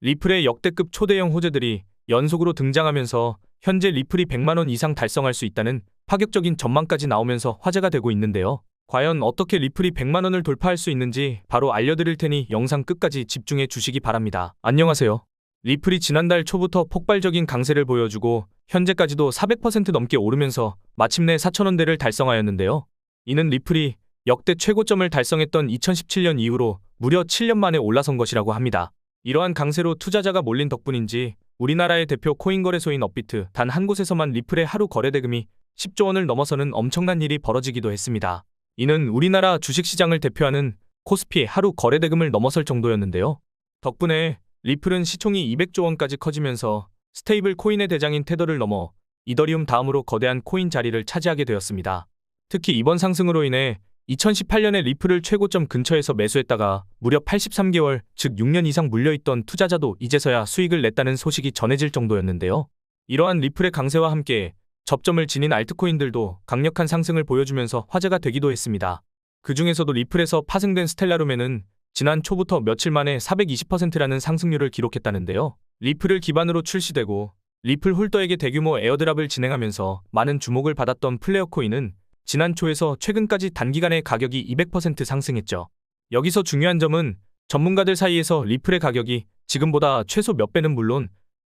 리플의 역대급 초대형 호재들이 연속으로 등장하면서 현재 리플이 100만원 이상 달성할 수 있다는 파격적인 전망까지 나오면서 화제가 되고 있는데요. 과연 어떻게 리플이 100만원을 돌파할 수 있는지 바로 알려드릴 테니 영상 끝까지 집중해 주시기 바랍니다. 안녕하세요. 리플이 지난달 초부터 폭발적인 강세를 보여주고 현재까지도 400% 넘게 오르면서 마침내 4,000원대를 달성하였는데요. 이는 리플이 역대 최고점을 달성했던 2017년 이후로 무려 7년 만에 올라선 것이라고 합니다. 이러한 강세로 투자자가 몰린 덕분인지 우리나라의 대표 코인 거래소인 업비트 단 한 곳에서만 리플의 하루 거래 대금이 10조 원을 넘어서는 엄청난 일이 벌어지기도 했습니다. 이는 우리나라 주식시장을 대표하는 코스피의 하루 거래 대금을 넘어설 정도였는데요. 덕분에 리플은 시총이 200조 원까지 커지면서 스테이블 코인의 대장인 테더를 넘어 이더리움 다음으로 거대한 코인 자리를 차지하게 되었습니다. 특히 이번 상승으로 인해 2018년에 리플을 최고점 근처에서 매수했다가 무려 83개월, 즉 6년 이상 물려있던 투자자도 이제서야 수익을 냈다는 소식이 전해질 정도였는데요. 이러한 리플의 강세와 함께 접점을 지닌 알트코인들도 강력한 상승을 보여주면서 화제가 되기도 했습니다. 그 중에서도 리플에서 파생된 스텔라룸에는 지난 초부터 며칠 만에 420%라는 상승률을 기록했다는데요. 리플을 기반으로 출시되고 리플 홀더에게 대규모 에어드랍을 진행하면서 많은 주목을 받았던 플레어 코인은 지난 초에서 최근까지 단기간에 가격이 200% 상승했죠. 여기서 중요한 점은 전문가들 사이에서 리플의 가격이 지금보다 최소 몇 배는 물론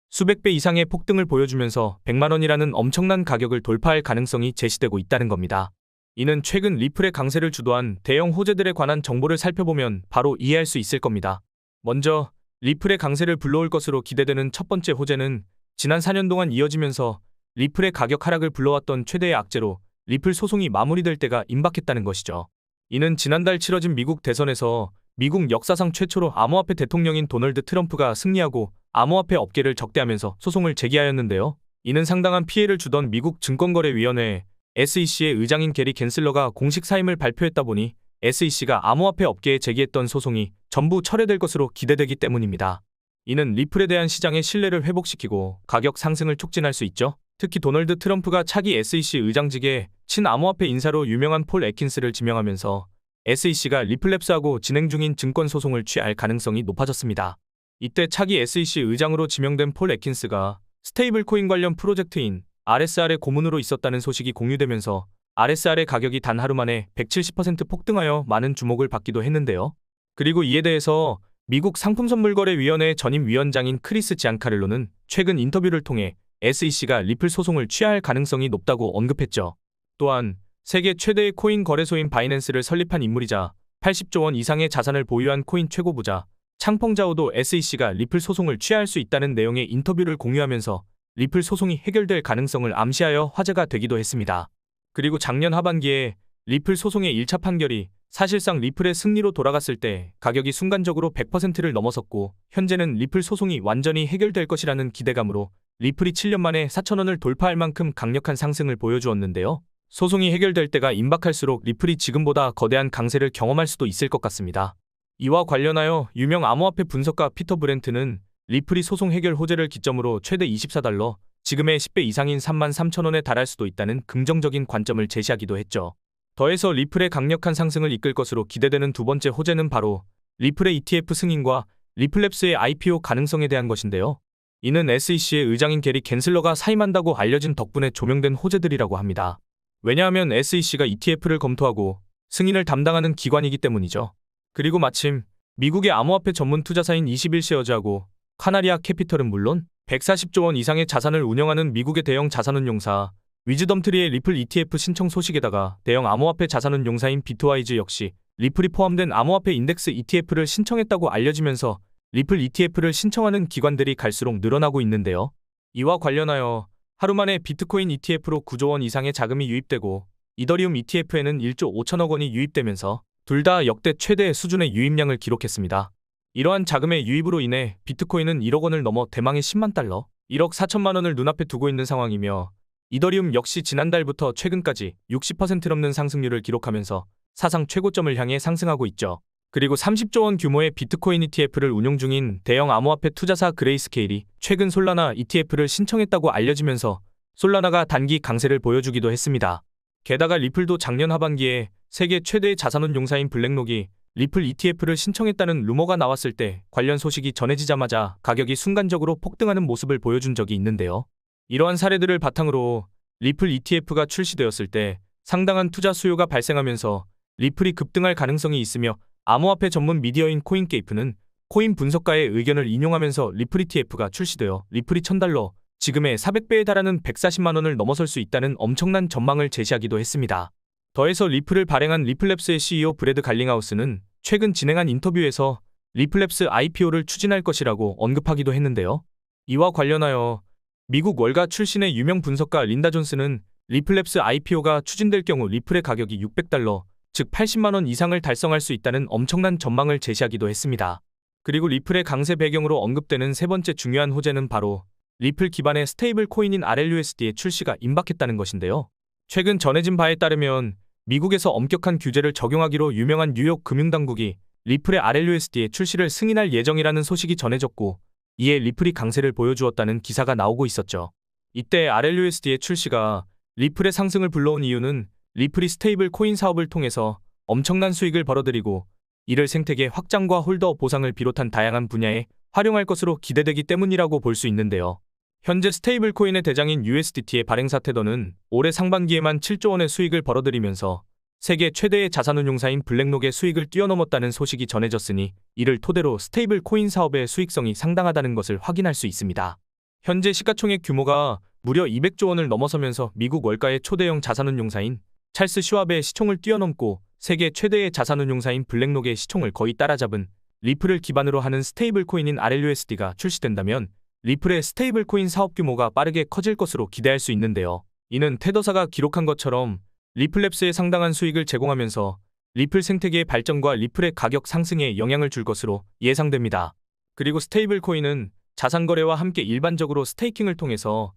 수백 배 이상의 폭등을 보여주면서 100만원이라는 엄청난 가격을 돌파할 가능성이 제시되고 있다는 겁니다. 이는 최근 리플의 강세를 주도한 대형 호재들에 관한 정보를 살펴보면 바로 이해할 수 있을 겁니다. 먼저 리플의 강세를 불러올 것으로 기대되는 첫 번째 호재는 지난 4년 동안 이어지면서 리플의 가격 하락을 불러왔던 최대의 악재로 리플 소송이 마무리될 때가 임박했다는 것이죠. 이는 지난달 치러진 미국 대선에서 미국 역사상 최초로 암호화폐 대통령인 도널드 트럼프가 승리하고 암호화폐 업계를 적대하면서 소송을 제기하였는데요. 이는 상당한 피해를 주던 미국 증권거래위원회 SEC의 의장인 게리 겐슬러가 공식 사임을 발표했다 보니 SEC가 암호화폐 업계에 제기했던 소송이 전부 철회될 것으로 기대되기 때문입니다. 이는 리플에 대한 시장의 신뢰를 회복시키고 가격 상승을 촉진할 수 있죠. 특히 도널드 트럼프가 차기 SEC 의장직에 친암호화폐 인사로 유명한 폴 애킨스를 지명하면서 SEC가 리플랩스하고 진행 중인 증권 소송을 취할 가능성이 높아졌습니다. 이때 차기 SEC 의장으로 지명된 폴 애킨스가 스테이블 코인 관련 프로젝트인 RSR의 고문으로 있었다는 소식이 공유되면서 RSR의 가격이 단 하루 만에 170% 폭등하여 많은 주목을 받기도 했는데요. 그리고 이에 대해서 미국 상품선물거래위원회 전임 위원장인 크리스 지안카를로는 최근 인터뷰를 통해 SEC가 리플 소송을 취할 가능성이 높다고 언급했죠. 또한 세계 최대의 코인 거래소인 바이낸스를 설립한 인물이자 80조 원 이상의 자산을 보유한 코인 최고 부자 창펑자오도 SEC가 리플 소송을 취할 수 있다는 내용의 인터뷰를 공유하면서 리플 소송이 해결될 가능성을 암시하여 화제가 되기도 했습니다. 그리고 작년 하반기에 리플 소송의 1차 판결이 사실상 리플의 승리로 돌아갔을 때 가격이 순간적으로 100%를 넘어섰고 현재는 리플 소송이 완전히 해결될 것이라는 기대감으로 리플이 7년 만에 4,000원을 돌파할 만큼 강력한 상승을 보여주었는데요. 소송이 해결될 때가 임박할수록 리플이 지금보다 거대한 강세를 경험할 수도 있을 것 같습니다. 이와 관련하여 유명 암호화폐 분석가 피터 브렌트는 리플이 소송 해결 호재를 기점으로 최대 24달러, 지금의 10배 이상인 33,000원에 달할 수도 있다는 긍정적인 관점을 제시하기도 했죠. 더해서 리플의 강력한 상승을 이끌 것으로 기대되는 두 번째 호재는 바로 리플의 ETF 승인과 리플랩스의 IPO 가능성에 대한 것인데요. 이는 SEC의 의장인 게리 겐슬러가 사임한다고 알려진 덕분에 조명된 호재들이라고 합니다. 왜냐하면 SEC가 ETF를 검토하고 승인을 담당하는 기관이기 때문이죠. 그리고 마침 미국의 암호화폐 전문 투자사인 21쉐어즈하고 카나리아 캐피털은 물론 140조 원 이상의 자산을 운영하는 미국의 대형 자산운용사 위즈덤트리의 리플 ETF 신청 소식에다가 대형 암호화폐 자산운용사인 비트와이즈 역시 리플이 포함된 암호화폐 인덱스 ETF를 신청했다고 알려지면서 리플 ETF를 신청하는 기관들이 갈수록 늘어나고 있는데요. 이와 관련하여 하루 만에 비트코인 ETF로 9조 원 이상의 자금이 유입되고 이더리움 ETF에는 1조 5천억 원이 유입되면서 둘 다 역대 최대 수준의 유입량을 기록했습니다. 이러한 자금의 유입으로 인해 비트코인은 1억 원을 넘어 대망의 10만 달러, 1억 4천만 원을 눈앞에 두고 있는 상황이며 이더리움 역시 지난달부터 최근까지 60% 넘는 상승률을 기록하면서 사상 최고점을 향해 상승하고 있죠. 그리고 30조 원 규모의 비트코인 ETF를 운용 중인 대형 암호화폐 투자사 그레이스케일이 최근 솔라나 ETF를 신청했다고 알려지면서 솔라나가 단기 강세를 보여주기도 했습니다. 게다가 리플도 작년 하반기에 세계 최대의 자산운용사인 블랙록이 리플 ETF를 신청했다는 루머가 나왔을 때 관련 소식이 전해지자마자 가격이 순간적으로 폭등하는 모습을 보여준 적이 있는데요. 이러한 사례들을 바탕으로 리플 ETF가 출시되었을 때 상당한 투자 수요가 발생하면서 리플이 급등할 가능성이 있으며 암호화폐 전문 미디어인 코인게이프는 코인 분석가의 의견을 인용하면서 리플 ETF가 출시되어 리플이 $1000, 지금의 400배에 달하는 140만 원을 넘어설 수 있다는 엄청난 전망을 제시하기도 했습니다. 더해서 리플을 발행한 리플랩스의 CEO 브래드 갈링하우스는 최근 진행한 인터뷰에서 리플랩스 IPO를 추진할 것이라고 언급하기도 했는데요. 이와 관련하여 미국 월가 출신의 유명 분석가 린다 존스는 리플랩스 IPO가 추진될 경우 리플의 가격이 $600, 즉 80만 원 이상을 달성할 수 있다는 엄청난 전망을 제시하기도 했습니다. 그리고 리플의 강세 배경으로 언급되는 세 번째 중요한 호재는 바로 리플 기반의 스테이블 코인인 RLUSD의 출시가 임박했다는 것인데요. 최근 전해진 바에 따르면 미국에서 엄격한 규제를 적용하기로 유명한 뉴욕 금융당국이 리플의 RLUSD의 출시를 승인할 예정이라는 소식이 전해졌고, 이에 리플이 강세를 보여주었다는 기사가 나오고 있었죠. 이때 RLUSD의 출시가 리플의 상승을 불러온 이유는 리플이 스테이블 코인 사업을 통해서 엄청난 수익을 벌어들이고 이를 생태계 확장과 홀더 보상을 비롯한 다양한 분야에 활용할 것으로 기대되기 때문이라고 볼 수 있는데요. 현재 스테이블 코인의 대장인 USDT의 발행사 테더는 올해 상반기에만 7조 원의 수익을 벌어들이면서 세계 최대의 자산운용사인 블랙록의 수익을 뛰어넘었다는 소식이 전해졌으니 이를 토대로 스테이블 코인 사업의 수익성이 상당하다는 것을 확인할 수 있습니다. 현재 시가총액 규모가 무려 200조 원을 넘어서면서 미국 월가의 초대형 자산운용사인 찰스 슈왑의 시총을 뛰어넘고 세계 최대의 자산운용사인 블랙록의 시총을 거의 따라잡은 리플을 기반으로 하는 스테이블 코인인 RLUSD가 출시된다면 리플의 스테이블 코인 사업 규모가 빠르게 커질 것으로 기대할 수 있는데요. 이는 테더사가 기록한 것처럼 리플랩스에 상당한 수익을 제공하면서 리플 생태계의 발전과 리플의 가격 상승에 영향을 줄 것으로 예상됩니다. 그리고 스테이블 코인은 자산 거래와 함께 일반적으로 스테이킹을 통해서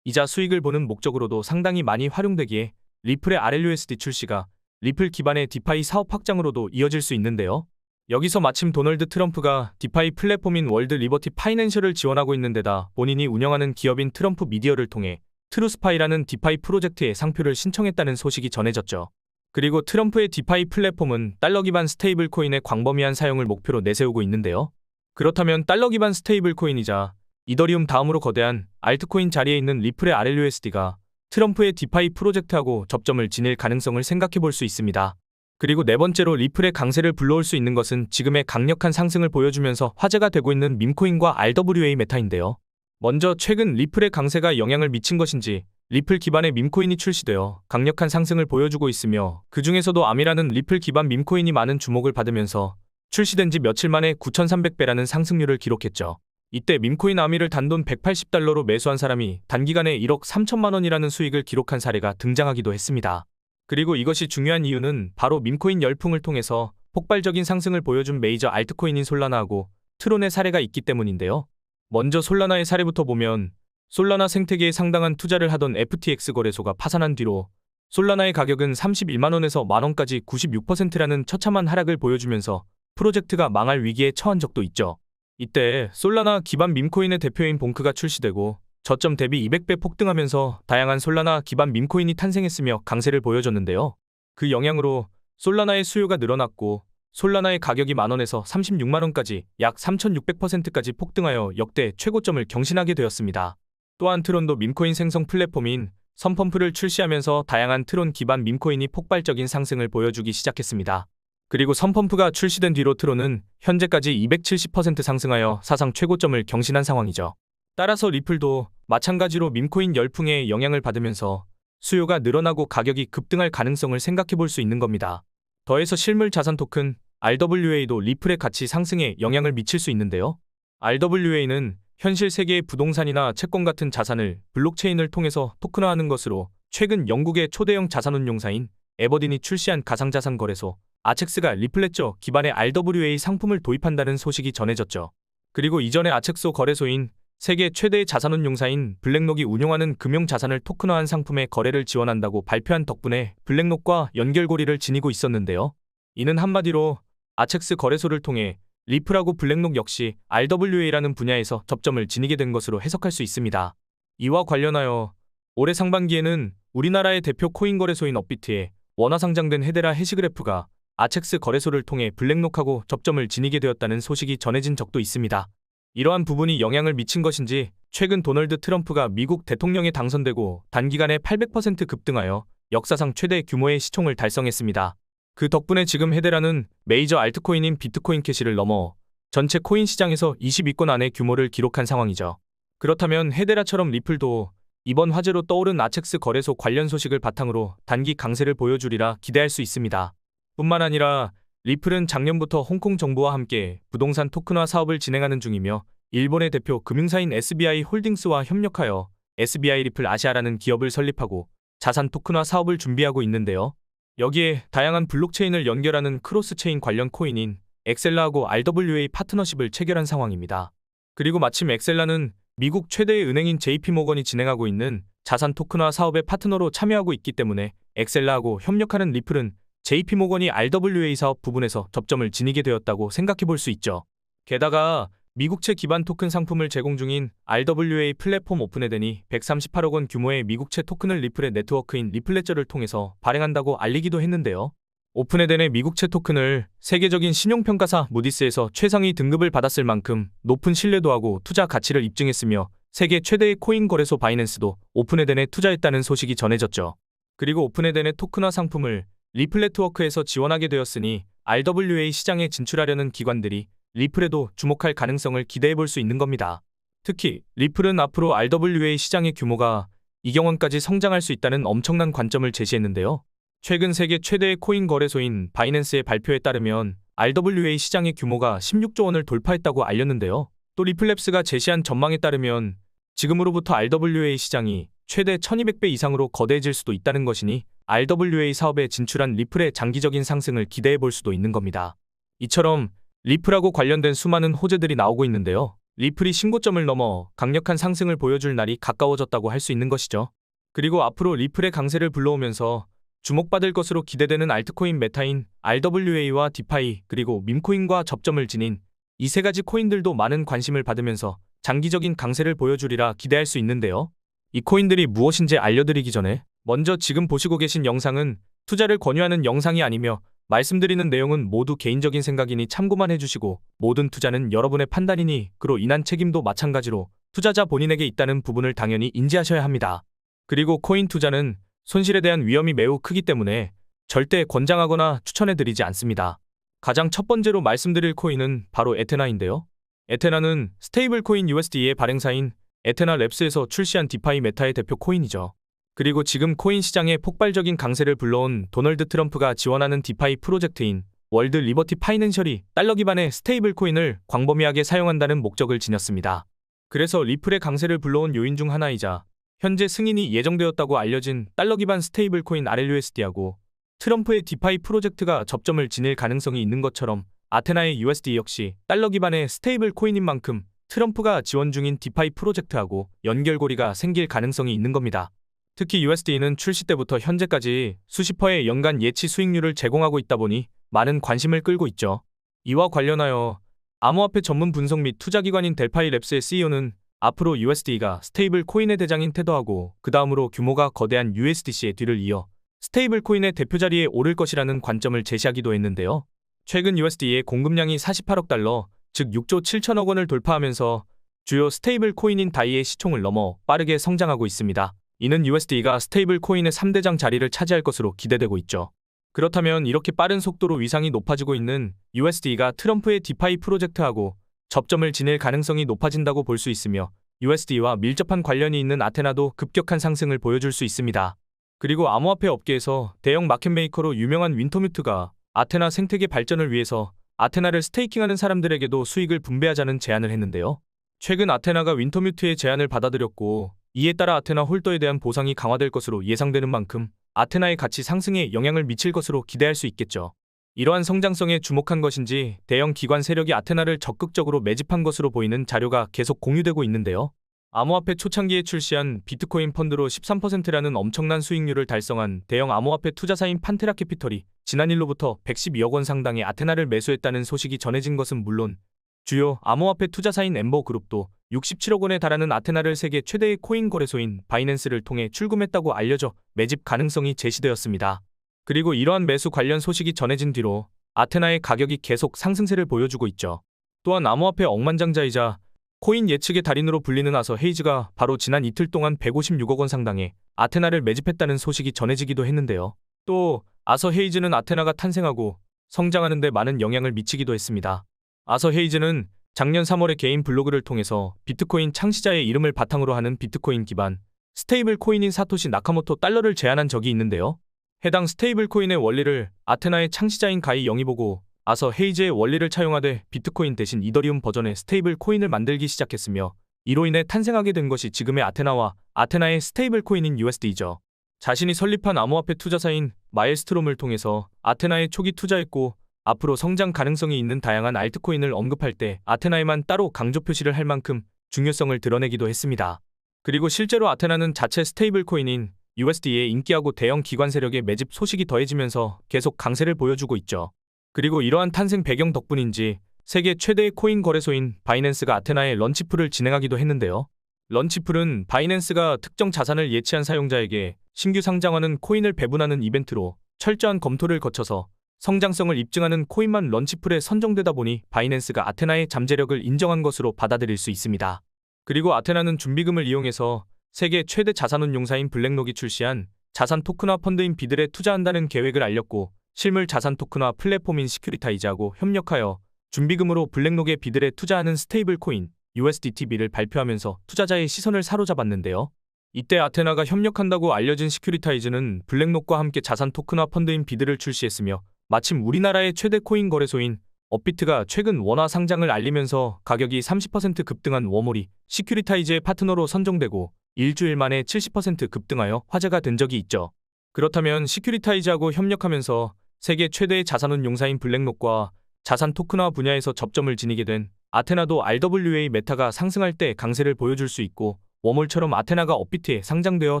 이자 수익을 보는 목적으로도 상당히 많이 활용되기에 리플의 RLUSD 출시가 리플 기반의 디파이 사업 확장으로도 이어질 수 있는데요. 여기서 마침 도널드 트럼프가 디파이 플랫폼인 월드 리버티 파이낸셜을 지원하고 있는 데다 본인이 운영하는 기업인 트럼프 미디어를 통해 트루스파이라는 디파이 프로젝트에 상표를 신청했다는 소식이 전해졌죠. 그리고 트럼프의 디파이 플랫폼은 달러 기반 스테이블 코인의 광범위한 사용을 목표로 내세우고 있는데요. 그렇다면 달러 기반 스테이블 코인이자 이더리움 다음으로 거대한 알트코인 자리에 있는 리플의 RLUSD가 트럼프의 디파이 프로젝트하고 접점을 지닐 가능성을 생각해 볼 수 있습니다. 그리고 네 번째로 리플의 강세를 불러올 수 있는 것은 지금의 강력한 상승을 보여주면서 화제가 되고 있는 밈코인과 RWA 메타인데요. 먼저 최근 리플의 강세가 영향을 미친 것인지 리플 기반의 밈코인이 출시되어 강력한 상승을 보여주고 있으며 그 중에서도 아미라는 리플 기반 밈코인이 많은 주목을 받으면서 출시된 지 며칠 만에 9,300배라는 상승률을 기록했죠. 이때 밈코인 아미를 단돈 $180로 매수한 사람이 단기간에 1억 3천만 원이라는 수익을 기록한 사례가 등장하기도 했습니다. 그리고 이것이 중요한 이유는 바로 밈코인 열풍을 통해서 폭발적인 상승을 보여준 메이저 알트코인인 솔라나하고 트론의 사례가 있기 때문인데요. 먼저 솔라나의 사례부터 보면 솔라나 생태계에 상당한 투자를 하던 FTX 거래소가 파산한 뒤로 솔라나의 가격은 31만 원에서 만원까지 96%라는 처참한 하락을 보여주면서 프로젝트가 망할 위기에 처한 적도 있죠. 이때 솔라나 기반 밈코인의 대표인 봉크가 출시되고 저점 대비 200배 폭등하면서 다양한 솔라나 기반 밈코인이 탄생했으며 강세를 보여줬는데요. 그 영향으로 솔라나의 수요가 늘어났고 솔라나의 가격이 만원에서 36만원까지 약 3600%까지 폭등하여 역대 최고점을 경신하게 되었습니다. 또한 트론도 밈코인 생성 플랫폼인 선펌프를 출시하면서 다양한 트론 기반 밈코인이 폭발적인 상승을 보여주기 시작했습니다. 그리고 선펌프가 출시된 뒤로 트론은 현재까지 270% 상승하여 사상 최고점을 경신한 상황이죠. 따라서 리플도 마찬가지로 밈코인 열풍에 영향을 받으면서 수요가 늘어나고 가격이 급등할 가능성을 생각해 볼 수 있는 겁니다. 더해서 실물 자산 토큰 RWA도 리플의 가치 상승에 영향을 미칠 수 있는데요. RWA는 현실 세계의 부동산이나 채권 같은 자산을 블록체인을 통해서 토큰화하는 것으로 최근 영국의 초대형 자산운용사인 에버딘이 출시한 가상자산 거래소 아첵스가 리플레저 기반의 RWA 상품을 도입한다는 소식이 전해졌죠. 그리고 이전에 아첵스 거래소인 세계 최대의 자산운용사인 블랙록이 운용하는 금융자산을 토큰화한 상품의 거래를 지원한다고 발표한 덕분에 블랙록과 연결고리를 지니고 있었는데요. 이는 한마디로 아첵스 거래소를 통해 리플하고 블랙록 역시 RWA라는 분야에서 접점을 지니게 된 것으로 해석할 수 있습니다. 이와 관련하여 올해 상반기에는 우리나라의 대표 코인 거래소인 업비트에 원화 상장된 헤데라 해시그래프가 아첵스 거래소를 통해 블랙록하고 접점을 지니게 되었다는 소식이 전해진 적도 있습니다. 이러한 부분이 영향을 미친 것인지 최근 도널드 트럼프가 미국 대통령에 당선되고 단기간에 800% 급등하여 역사상 최대 규모의 시총을 달성했습니다. 그 덕분에 지금 헤데라는 메이저 알트코인인 비트코인 캐시를 넘어 전체 코인 시장에서 20위권 안의 규모를 기록한 상황이죠. 그렇다면 헤데라처럼 리플도 이번 화제로 떠오른 아첵스 거래소 관련 소식을 바탕으로 단기 강세를 보여주리라 기대할 수 있습니다. 뿐만 아니라 리플은 작년부터 홍콩 정부와 함께 부동산 토큰화 사업을 진행하는 중이며 일본의 대표 금융사인 SBI 홀딩스와 협력하여 SBI 리플 아시아라는 기업을 설립하고 자산 토큰화 사업을 준비하고 있는데요. 여기에 다양한 블록체인을 연결하는 크로스체인 관련 코인인 엑셀라하고 RWA 파트너십을 체결한 상황입니다. 그리고 마침 엑셀라는 미국 최대의 은행인 JP모건이 진행하고 있는 자산 토큰화 사업의 파트너로 참여하고 있기 때문에 엑셀라하고 협력하는 리플은 JP모건이 RWA 사업 부분에서 접점을 지니게 되었다고 생각해 볼 수 있죠. 게다가 미국채 기반 토큰 상품을 제공 중인 RWA 플랫폼 오픈에덴이 138억 원 규모의 미국채 토큰을 리플의 네트워크인 리플레저를 통해서 발행한다고 알리기도 했는데요. 오픈에덴의 미국채 토큰을 세계적인 신용평가사 무디스에서 최상위 등급을 받았을 만큼 높은 신뢰도하고 투자 가치를 입증했으며 세계 최대의 코인 거래소 바이낸스도 오픈에덴에 투자했다는 소식이 전해졌죠. 그리고 오픈에덴의 토큰화 상품을 리플네트워크에서 지원하게 되었으니 RWA 시장에 진출하려는 기관들이 리플에도 주목할 가능성을 기대해 볼 수 있는 겁니다. 특히 리플은 앞으로 RWA 시장의 규모가 2억 원까지 성장할 수 있다는 엄청난 관점을 제시했는데요. 최근 세계 최대의 코인 거래소인 바이낸스의 발표에 따르면 RWA 시장의 규모가 16조 원을 돌파했다고 알렸는데요. 또 리플랩스가 제시한 전망에 따르면 지금으로부터 RWA 시장이 최대 1200배 이상으로 거대해질 수도 있다는 것이니 RWA 사업에 진출한 리플의 장기적인 상승을 기대해 볼 수도 있는 겁니다. 이처럼 리플하고 관련된 수많은 호재들이 나오고 있는데요. 리플이 신고점을 넘어 강력한 상승을 보여줄 날이 가까워졌다고 할 수 있는 것이죠. 그리고 앞으로 리플의 강세를 불러오면서 주목받을 것으로 기대되는 알트코인 메타인 RWA와 디파이 그리고 밈코인과 접점을 지닌 이 세 가지 코인들도 많은 관심을 받으면서 장기적인 강세를 보여주리라 기대할 수 있는데요. 이 코인들이 무엇인지 알려드리기 전에 먼저 지금 보시고 계신 영상은 투자를 권유하는 영상이 아니며 말씀드리는 내용은 모두 개인적인 생각이니 참고만 해주시고 모든 투자는 여러분의 판단이니 그로 인한 책임도 마찬가지로 투자자 본인에게 있다는 부분을 당연히 인지하셔야 합니다. 그리고 코인 투자는 손실에 대한 위험이 매우 크기 때문에 절대 권장하거나 추천해드리지 않습니다. 가장 첫 번째로 말씀드릴 코인은 바로 에테나인데요. 에테나는 스테이블 코인 USD의 발행사인 에테나 랩스에서 출시한 디파이 메타의 대표 코인이죠. 그리고 지금 코인 시장에 폭발적인 강세를 불러온 도널드 트럼프가 지원하는 디파이 프로젝트인 월드 리버티 파이낸셜이 달러 기반의 스테이블 코인을 광범위하게 사용한다는 목적을 지녔습니다. 그래서 리플의 강세를 불러온 요인 중 하나이자 현재 승인이 예정되었다고 알려진 달러 기반 스테이블 코인 RLUSD하고 트럼프의 디파이 프로젝트가 접점을 지닐 가능성이 있는 것처럼 아테나의 USD 역시 달러 기반의 스테이블 코인인 만큼 트럼프가 지원 중인 디파이 프로젝트하고 연결고리가 생길 가능성이 있는 겁니다. 특히 USD는 출시 때부터 현재까지 수십 퍼의 연간 예치 수익률을 제공하고 있다 보니 많은 관심을 끌고 있죠. 이와 관련하여 암호화폐 전문 분석 및 투자기관인 델파이 랩스의 CEO는 앞으로 USD가 스테이블 코인의 대장인 테더하고 그 다음으로 규모가 거대한 USDC의 뒤를 이어 스테이블 코인의 대표 자리에 오를 것이라는 관점을 제시하기도 했는데요. 최근 USD의 공급량이 48억 달러, 즉 6조 7천억 원을 돌파하면서 주요 스테이블 코인인 다이의 시총을 넘어 빠르게 성장하고 있습니다. 이는 USD가 스테이블 코인의 3대장 자리를 차지할 것으로 기대되고 있죠. 그렇다면 이렇게 빠른 속도로 위상이 높아지고 있는 USD가 트럼프의 디파이 프로젝트하고 접점을 지닐 가능성이 높아진다고 볼 수 있으며 USD와 밀접한 관련이 있는 아테나도 급격한 상승을 보여줄 수 있습니다. 그리고 암호화폐 업계에서 대형 마켓메이커로 유명한 윈터뮤트가 아테나 생태계 발전을 위해서 아테나를 스테이킹하는 사람들에게도 수익을 분배하자는 제안을 했는데요. 최근 아테나가 윈터뮤트의 제안을 받아들였고 이에 따라 아테나 홀더에 대한 보상이 강화될 것으로 예상되는 만큼 아테나의 가치 상승에 영향을 미칠 것으로 기대할 수 있겠죠. 이러한 성장성에 주목한 것인지 대형 기관 세력이 아테나를 적극적으로 매집한 것으로 보이는 자료가 계속 공유되고 있는데요. 암호화폐 초창기에 출시한 비트코인 펀드로 13%라는 엄청난 수익률을 달성한 대형 암호화폐 투자사인 판테라 캐피털이 지난일로부터 112억 원 상당의 아테나를 매수했다는 소식이 전해진 것은 물론 주요 암호화폐 투자사인 엠버그룹도 67억 원에 달하는 아테나를 세계 최대의 코인 거래소인 바이낸스를 통해 출금했다고 알려져 매집 가능성이 제시되었습니다. 그리고 이러한 매수 관련 소식이 전해진 뒤로 아테나의 가격이 계속 상승세를 보여주고 있죠. 또한 암호화폐 억만장자이자 코인 예측의 달인으로 불리는 아서 헤이즈가 바로 지난 이틀 동안 156억 원 상당의 아테나를 매집했다는 소식이 전해지기도 했는데요. 또 아서 헤이즈는 아테나가 탄생하고 성장하는 데 많은 영향을 미치기도 했습니다. 아서 헤이즈는 작년 3월에 개인 블로그를 통해서 비트코인 창시자의 이름을 바탕으로 하는 비트코인 기반 스테이블 코인인 사토시 나카모토 달러를 제안한 적이 있는데요. 해당 스테이블 코인의 원리를 아테나의 창시자인 가이 영이 보고 아서 헤이즈의 원리를 차용하되 비트코인 대신 이더리움 버전의 스테이블 코인을 만들기 시작했으며 이로 인해 탄생하게 된 것이 지금의 아테나와 아테나의 스테이블 코인인 USD죠. 자신이 설립한 암호화폐 투자사인 마일스트롬을 통해서 아테나에 초기 투자했고 앞으로 성장 가능성이 있는 다양한 알트코인을 언급할 때 아테나에만 따로 강조 표시를 할 만큼 중요성을 드러내기도 했습니다. 그리고 실제로 아테나는 자체 스테이블 코인인 USD의 인기하고 대형 기관 세력의 매집 소식이 더해지면서 계속 강세를 보여주고 있죠. 그리고 이러한 탄생 배경 덕분인지 세계 최대의 코인 거래소인 바이낸스가 아테나의 런치풀을 진행하기도 했는데요. 런치풀은 바이낸스가 특정 자산을 예치한 사용자에게 신규 상장하는 코인을 배분하는 이벤트로 철저한 검토를 거쳐서 성장성을 입증하는 코인만 런치풀에 선정되다 보니 바이낸스가 아테나의 잠재력을 인정한 것으로 받아들일 수 있습니다. 그리고 아테나는 준비금을 이용해서 세계 최대 자산운용사인 블랙록이 출시한 자산 토큰화 펀드인 비들에 투자한다는 계획을 알렸고 실물 자산 토큰화 플랫폼인 시큐리타이즈하고 협력하여 준비금으로 블랙록의 비들에 투자하는 스테이블 코인 USDTB를 발표하면서 투자자의 시선을 사로잡았는데요. 이때 아테나가 협력한다고 알려진 시큐리타이즈는 블랙록과 함께 자산 토큰화 펀드인 비들을 출시했으며 마침 우리나라의 최대 코인 거래소인 업비트가 최근 원화 상장을 알리면서 가격이 30% 급등한 워몰이 시큐리타이즈의 파트너로 선정되고 일주일 만에 70% 급등하여 화제가 된 적이 있죠. 그렇다면 시큐리타이즈하고 협력하면서 세계 최대의 자산운용사인 블랙록과 자산 토큰화 분야에서 접점을 지니게 된 아테나도 RWA 메타가 상승할 때 강세를 보여줄 수 있고 워몰처럼 아테나가 업비트에 상장되어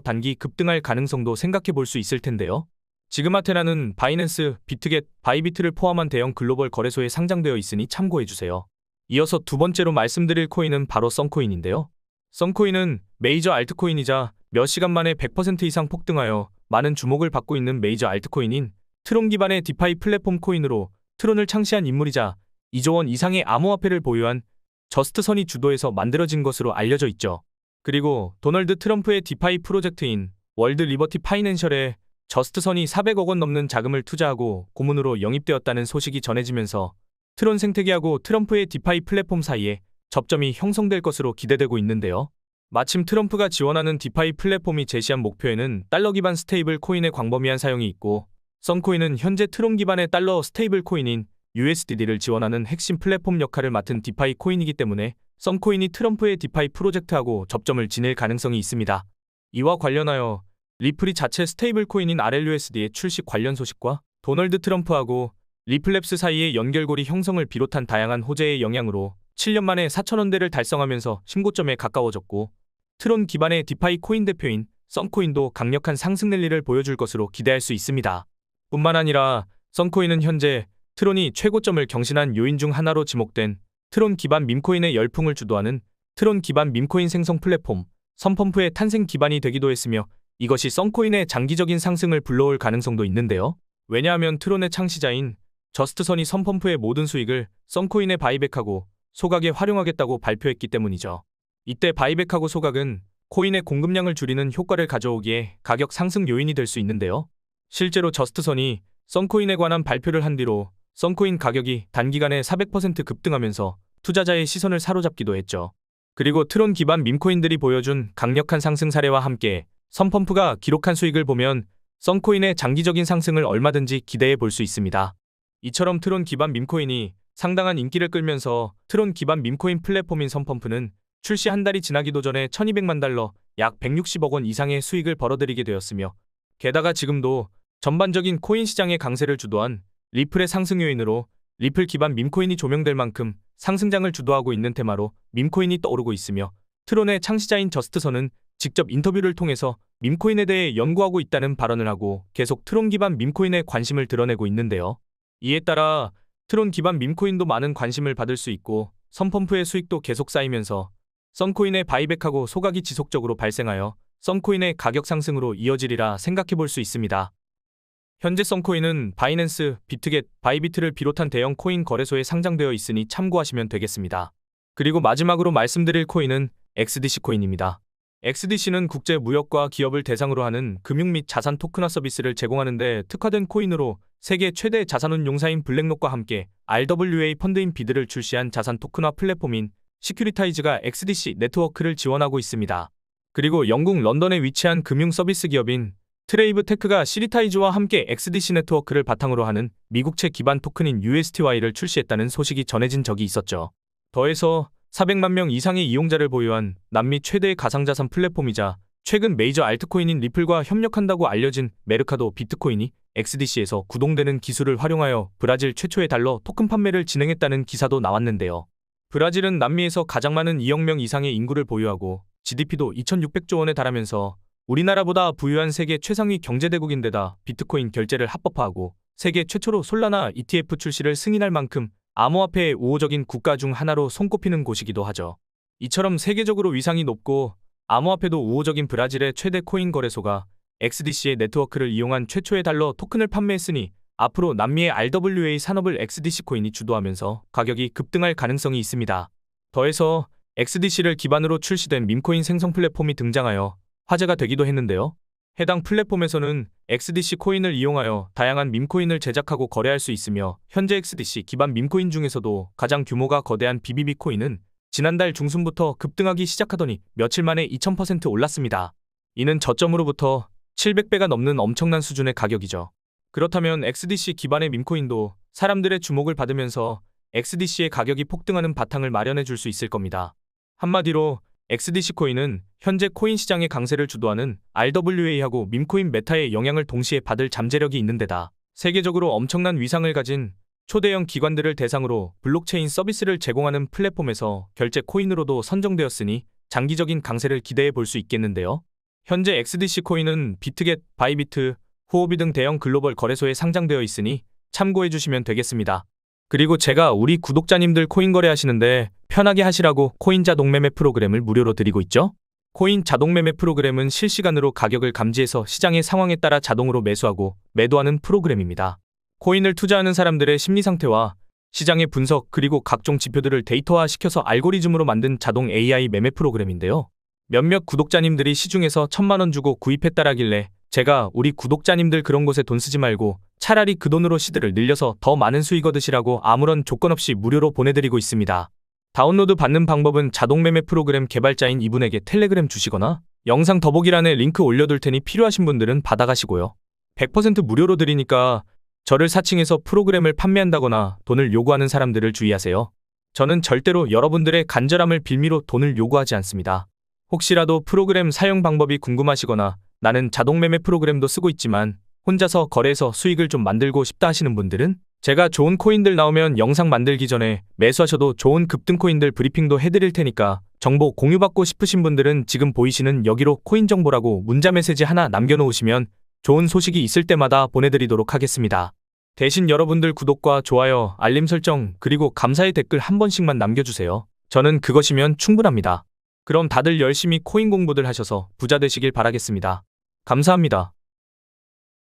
단기 급등할 가능성도 생각해 볼 수 있을 텐데요. 지금 아테나는 바이낸스, 비트겟, 바이비트를 포함한 대형 글로벌 거래소에 상장되어 있으니 참고해주세요. 이어서 두 번째로 말씀드릴 코인은 바로 썬코인인데요. 썬코인은 메이저 알트코인이자 몇 시간 만에 100% 이상 폭등하여 많은 주목을 받고 있는 메이저 알트코인인 트론 기반의 디파이 플랫폼 코인으로 트론을 창시한 인물이자 2조 원 이상의 암호화폐를 보유한 저스트선이 주도해서 만들어진 것으로 알려져 있죠. 그리고 도널드 트럼프의 디파이 프로젝트인 월드 리버티 파이낸셜에 저스트선이 400억 원 넘는 자금을 투자하고 고문으로 영입되었다는 소식이 전해지면서 트론 생태계하고 트럼프의 디파이 플랫폼 사이에 접점이 형성될 것으로 기대되고 있는데요. 마침 트럼프가 지원하는 디파이 플랫폼이 제시한 목표에는 달러 기반 스테이블 코인의 광범위한 사용이 있고 썬코인은 현재 트론 기반의 달러 스테이블 코인인 USDD를 지원하는 핵심 플랫폼 역할을 맡은 디파이 코인이기 때문에 썬코인이 트럼프의 디파이 프로젝트하고 접점을 지닐 가능성이 있습니다. 이와 관련하여 리플이 자체 스테이블 코인인 RLUSD의 출시 관련 소식과 도널드 트럼프하고 리플랩스 사이의 연결고리 형성을 비롯한 다양한 호재의 영향으로 7년 만에 4,000원대를 달성하면서 신고점에 가까워졌고 트론 기반의 디파이 코인 대표인 썬코인도 강력한 상승 랠리를 보여줄 것으로 기대할 수 있습니다. 뿐만 아니라 썬코인은 현재 트론이 최고점을 경신한 요인 중 하나로 지목된 트론 기반 밈코인의 열풍을 주도하는 트론 기반 밈코인 생성 플랫폼 선펌프의 탄생 기반이 되기도 했으며 이것이 썬코인의 장기적인 상승을 불러올 가능성도 있는데요. 왜냐하면 트론의 창시자인 저스트선이 선펌프의 모든 수익을 썬코인에 바이백하고 소각에 활용하겠다고 발표했기 때문이죠. 이때 바이백하고 소각은 코인의 공급량을 줄이는 효과를 가져오기에 가격 상승 요인이 될 수 있는데요. 실제로 저스트선이 썬코인에 관한 발표를 한 뒤로 썬코인 가격이 단기간에 400% 급등하면서 투자자의 시선을 사로잡기도 했죠. 그리고 트론 기반 밈코인들이 보여준 강력한 상승 사례와 함께 선펌프가 기록한 수익을 보면 썬코인의 장기적인 상승을 얼마든지 기대해 볼 수 있습니다. 이처럼 트론 기반 밈코인이 상당한 인기를 끌면서 트론 기반 밈코인 플랫폼인 선펌프는 출시 한 달이 지나기도 전에 1200만 달러, 약 160억 원 이상의 수익을 벌어들이게 되었으며 게다가 지금도 전반적인 코인 시장의 강세를 주도한 리플의 상승 요인으로 리플 기반 밈코인이 조명될 만큼 상승장을 주도하고 있는 테마로 밈코인이 떠오르고 있으며 트론의 창시자인 저스트선은 직접 인터뷰를 통해서 밈코인에 대해 연구하고 있다는 발언을 하고 계속 트론 기반 밈코인에 관심을 드러내고 있는데요. 이에 따라 트론 기반 밈코인도 많은 관심을 받을 수 있고 선펌프의 수익도 계속 쌓이면서 썬코인의 바이백하고 소각이 지속적으로 발생하여 썬코인의 가격 상승으로 이어지리라 생각해 볼 수 있습니다. 현재 썬코인은 바이낸스, 비트겟, 바이비트를 비롯한 대형 코인 거래소에 상장되어 있으니 참고하시면 되겠습니다. 그리고 마지막으로 말씀드릴 코인은 XDC 코인입니다. XDC는 국제 무역과 기업을 대상으로 하는 금융 및 자산 토큰화 서비스를 제공하는 데 특화된 코인으로 세계 최대 자산운용사인 블랙록과 함께 RWA 펀드인 비드를 출시한 자산 토큰화 플랫폼인 시큐리타이즈가 XDC 네트워크를 지원하고 있습니다. 그리고 영국 런던에 위치한 금융 서비스 기업인 트레이브 테크가 시리타이즈와 함께 XDC 네트워크를 바탕으로 하는 미국채 기반 토큰인 USTY를 출시했다는 소식이 전해진 적이 있었죠. 더해서 400만 명 이상의 이용자를 보유한 남미 최대의 가상자산 플랫폼이자 최근 메이저 알트코인인 리플과 협력한다고 알려진 메르카도 비트코인이 XDC에서 구동되는 기술을 활용하여 브라질 최초의 달러 토큰 판매를 진행했다는 기사도 나왔는데요. 브라질은 남미에서 가장 많은 2억 명 이상의 인구를 보유하고 GDP도 2,600조 원에 달하면서 우리나라보다 부유한 세계 최상위 경제대국인데다 비트코인 결제를 합법화하고 세계 최초로 솔라나 ETF 출시를 승인할 만큼 암호화폐의 우호적인 국가 중 하나로 손꼽히는 곳이기도 하죠. 이처럼 세계적으로 위상이 높고 암호화폐도 우호적인 브라질의 최대 코인 거래소가 XDC의 네트워크를 이용한 최초의 달러 토큰을 판매했으니 앞으로 남미의 RWA 산업을 XDC 코인이 주도하면서 가격이 급등할 가능성이 있습니다. 더해서 XDC를 기반으로 출시된 밈코인 생성 플랫폼이 등장하여 화제가 되기도 했는데요. 해당 플랫폼에서는 XDC 코인을 이용하여 다양한 밈코인을 제작하고 거래할 수 있으며 현재 XDC 기반 밈코인 중에서도 가장 규모가 거대한 BBB 코인은 지난달 중순부터 급등하기 시작하더니 며칠 만에 2000% 올랐습니다. 이는 저점으로부터 700배가 넘는 엄청난 수준의 가격이죠. 그렇다면 XDC 기반의 밈코인도 사람들의 주목을 받으면서 XDC의 가격이 폭등하는 바탕을 마련해 줄 수 있을 겁니다. 한마디로 XDC 코인은 현재 코인 시장의 강세를 주도하는 RWA하고 밈코인 메타의 영향을 동시에 받을 잠재력이 있는 데다 세계적으로 엄청난 위상을 가진 초대형 기관들을 대상으로 블록체인 서비스를 제공하는 플랫폼에서 결제 코인으로도 선정되었으니 장기적인 강세를 기대해 볼 수 있겠는데요. 현재 XDC 코인은 비트겟, 바이비트, 후오비 등 대형 글로벌 거래소에 상장되어 있으니 참고해 주시면 되겠습니다. 그리고 제가 우리 구독자님들 코인 거래하시는데 편하게 하시라고 코인 자동 매매 프로그램을 무료로 드리고 있죠. 코인 자동 매매 프로그램은 실시간으로 가격을 감지해서 시장의 상황에 따라 자동으로 매수하고 매도하는 프로그램입니다. 코인을 투자하는 사람들의 심리 상태와 시장의 분석 그리고 각종 지표들을 데이터화시켜서 알고리즘으로 만든 자동 AI 매매 프로그램인데요. 몇몇 구독자님들이 시중에서 1,000만 원 주고 구입했다라길래 제가 우리 구독자님들 그런 곳에 돈 쓰지 말고 차라리 그 돈으로 시드를 늘려서 더 많은 수익 얻으시라고 아무런 조건 없이 무료로 보내드리고 있습니다. 다운로드 받는 방법은 자동 매매 프로그램 개발자인 이분에게 텔레그램 주시거나 영상 더보기란에 링크 올려둘 테니 필요하신 분들은 받아가시고요. 100% 무료로 드리니까 저를 사칭해서 프로그램을 판매한다거나 돈을 요구하는 사람들을 주의하세요. 저는 절대로 여러분들의 간절함을 빌미로 돈을 요구하지 않습니다. 혹시라도 프로그램 사용 방법이 궁금하시거나 나는 자동 매매 프로그램도 쓰고 있지만 혼자서 거래해서 수익을 좀 만들고 싶다 하시는 분들은 제가 좋은 코인들 나오면 영상 만들기 전에 매수하셔도 좋은 급등 코인들 브리핑도 해드릴 테니까 정보 공유받고 싶으신 분들은 지금 보이시는 여기로 코인 정보라고 문자 메시지 하나 남겨놓으시면 좋은 소식이 있을 때마다 보내드리도록 하겠습니다. 대신 여러분들 구독과 좋아요, 알림 설정 그리고 감사의 댓글 한 번씩만 남겨주세요. 저는 그것이면 충분합니다. 그럼 다들 열심히 코인 공부들 하셔서 부자 되시길 바라겠습니다. 감사합니다.